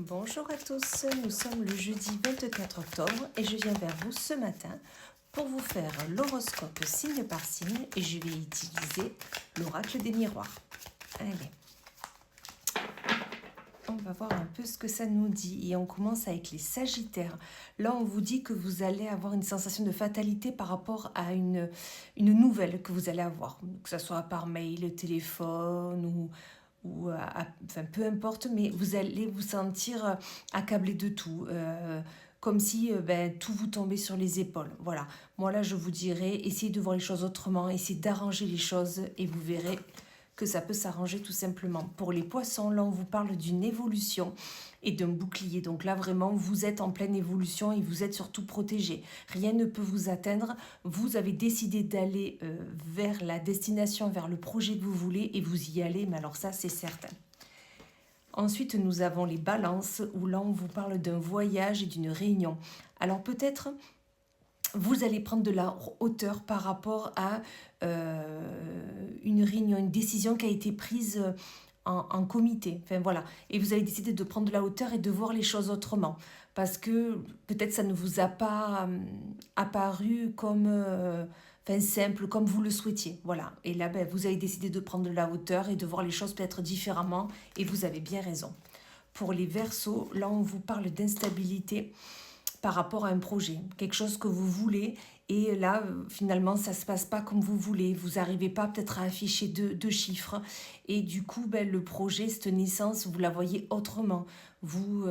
Bonjour à tous, nous sommes le jeudi 24 octobre et je viens vers vous ce matin pour vous faire l'horoscope signe par signe et je vais utiliser l'oracle des miroirs. Allez, on va voir un peu ce que ça nous dit et on commence avec les Sagittaires. Là, on vous dit que vous allez avoir une sensation de fatalité par rapport à une nouvelle que vous allez avoir, que ce soit par mail, téléphone enfin peu importe, mais vous allez vous sentir accablé de tout, comme si tout vous tombait sur les épaules. Voilà, moi là je vous dirais, essayez de voir les choses autrement, essayez d'arranger les choses et vous verrez que ça peut s'arranger tout simplement. Pour les poissons, là on vous parle d'une évolution et d'un bouclier. Donc là vraiment vous êtes en pleine évolution et vous êtes surtout protégé. Rien ne peut vous atteindre. Vous avez décidé d'aller vers la destination, vers le projet que vous voulez et vous y allez, mais alors ça c'est certain. Ensuite, nous avons les balances, où là, on vous parle d'un voyage et d'une réunion. Alors peut-être, vous allez prendre de la hauteur par rapport à une réunion, une décision qui a été prise en comité. Enfin voilà. Et vous avez décidé de prendre de la hauteur et de voir les choses autrement. Parce que peut-être ça ne vous a pas apparu comme simple, comme vous le souhaitiez. Voilà. Et là, vous avez décidé de prendre de la hauteur et de voir les choses peut-être différemment. Et vous avez bien raison. Pour les Verseaux, là, on vous parle d'instabilité par rapport à un projet, quelque chose que vous voulez et là finalement ça se passe pas comme vous voulez, vous n'arrivez pas peut-être à afficher deux chiffres et du coup le projet, cette naissance, vous la voyez autrement, vous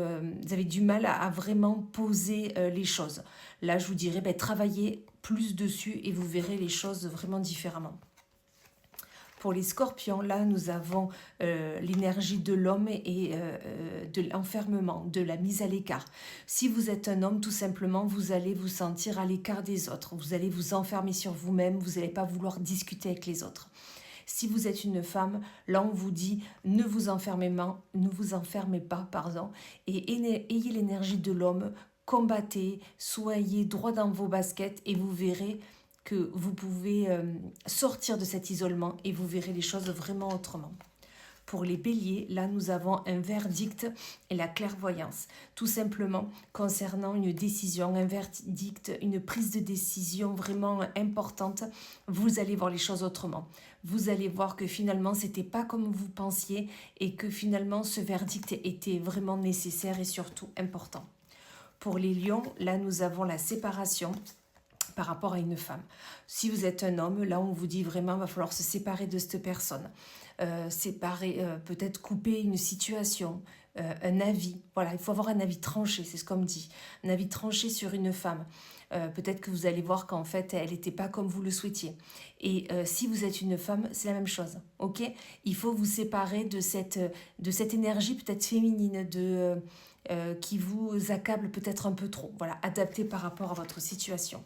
avez du mal à vraiment poser les choses. Là je vous dirais travaillez plus dessus et vous verrez les choses vraiment différemment. Pour les Scorpions, là, nous avons l'énergie de l'homme et de l'enfermement, de la mise à l'écart. Si vous êtes un homme, tout simplement, vous allez vous sentir à l'écart des autres. Vous allez vous enfermer sur vous-même, vous n'allez pas vouloir discuter avec les autres. Si vous êtes une femme, là, on vous dit ne vous enfermez pas, et ayez l'énergie de l'homme, combattez, soyez droit dans vos baskets et vous verrez que vous pouvez sortir de cet isolement et vous verrez les choses vraiment autrement. Pour les béliers, là nous avons un verdict et la clairvoyance. Tout simplement concernant une décision, un verdict, une prise de décision vraiment importante, vous allez voir les choses autrement. Vous allez voir que finalement c'était pas comme vous pensiez et que finalement ce verdict était vraiment nécessaire et surtout important. Pour les lions, là nous avons la séparation par rapport à une femme. Si vous êtes un homme, là on vous dit vraiment il va falloir se séparer de cette personne. Peut-être couper une situation, un avis. Voilà, il faut avoir un avis tranché, c'est ce qu'on me dit. Un avis tranché sur une femme. Peut-être que vous allez voir qu'en fait, elle n'était pas comme vous le souhaitiez. Et si vous êtes une femme, c'est la même chose. Ok ? Il faut vous séparer de cette énergie peut-être féminine, qui vous accable peut-être un peu trop. Voilà, adapté par rapport à votre situation.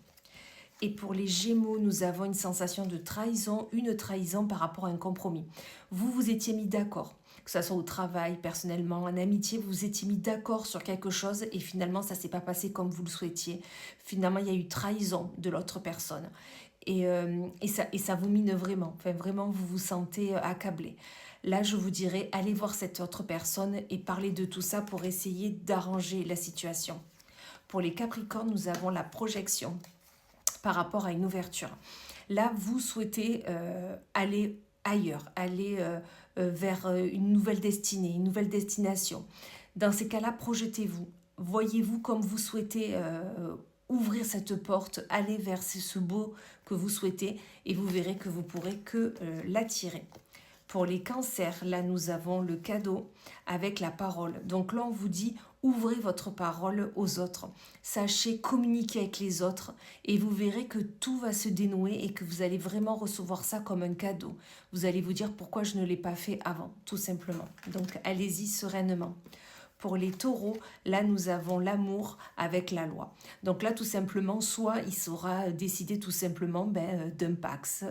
Et pour les Gémeaux, nous avons une sensation de trahison, une trahison par rapport à un compromis. Vous vous étiez mis d'accord, que ce soit au travail, personnellement, en amitié, vous vous étiez mis d'accord sur quelque chose et finalement ça ne s'est pas passé comme vous le souhaitiez. Finalement, il y a eu trahison de l'autre personne. Et ça vous mine vraiment. Enfin, vraiment, vous vous sentez accablé. Là, je vous dirais, allez voir cette autre personne et parlez de tout ça pour essayer d'arranger la situation. Pour les Capricornes, nous avons la projection par rapport à une ouverture. Là, vous souhaitez aller ailleurs, aller vers une nouvelle destinée, une nouvelle destination. Dans ces cas-là, projetez-vous. Voyez-vous comme vous souhaitez ouvrir cette porte, aller vers ce beau que vous souhaitez et vous verrez que vous pourrez que l'attirer. Pour les cancers, là nous avons le cadeau avec la parole. Donc là on vous dit ouvrez votre parole aux autres. Sachez communiquer avec les autres et vous verrez que tout va se dénouer et que vous allez vraiment recevoir ça comme un cadeau. Vous allez vous dire pourquoi je ne l'ai pas fait avant, tout simplement. Donc allez-y sereinement. Pour les taureaux, là nous avons l'amour avec la loi. Donc là tout simplement, soit il sera décidé tout simplement d'un pax,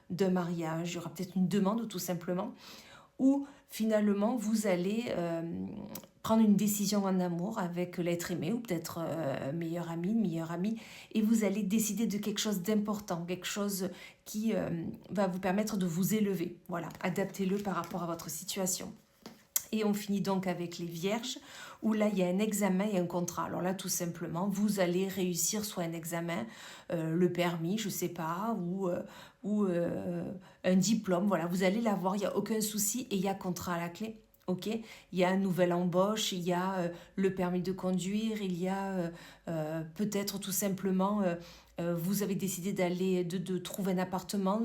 d'un mariage, il y aura peut-être une demande tout simplement, ou finalement vous allez prendre une décision en amour avec l'être aimé ou peut-être meilleur ami, une meilleure amie, et vous allez décider de quelque chose d'important, quelque chose qui va vous permettre de vous élever. Voilà, adaptez-le par rapport à votre situation. Et on finit donc avec les vierges, où là, il y a un examen et un contrat. Alors là, tout simplement, vous allez réussir soit un examen, le permis, je ne sais pas, ou un diplôme. Voilà, vous allez l'avoir, il n'y a aucun souci et il y a contrat à la clé. Ok, il y a une nouvelle embauche, il y a le permis de conduire, il y a peut-être tout simplement, vous avez décidé d'aller, de trouver un appartement,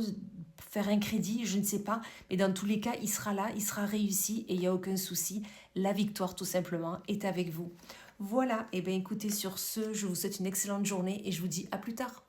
faire un crédit, je ne sais pas, mais dans tous les cas, il sera là, il sera réussi et il n'y a aucun souci. La victoire, tout simplement, est avec vous. Voilà, et bien écoutez, sur ce, je vous souhaite une excellente journée et je vous dis à plus tard.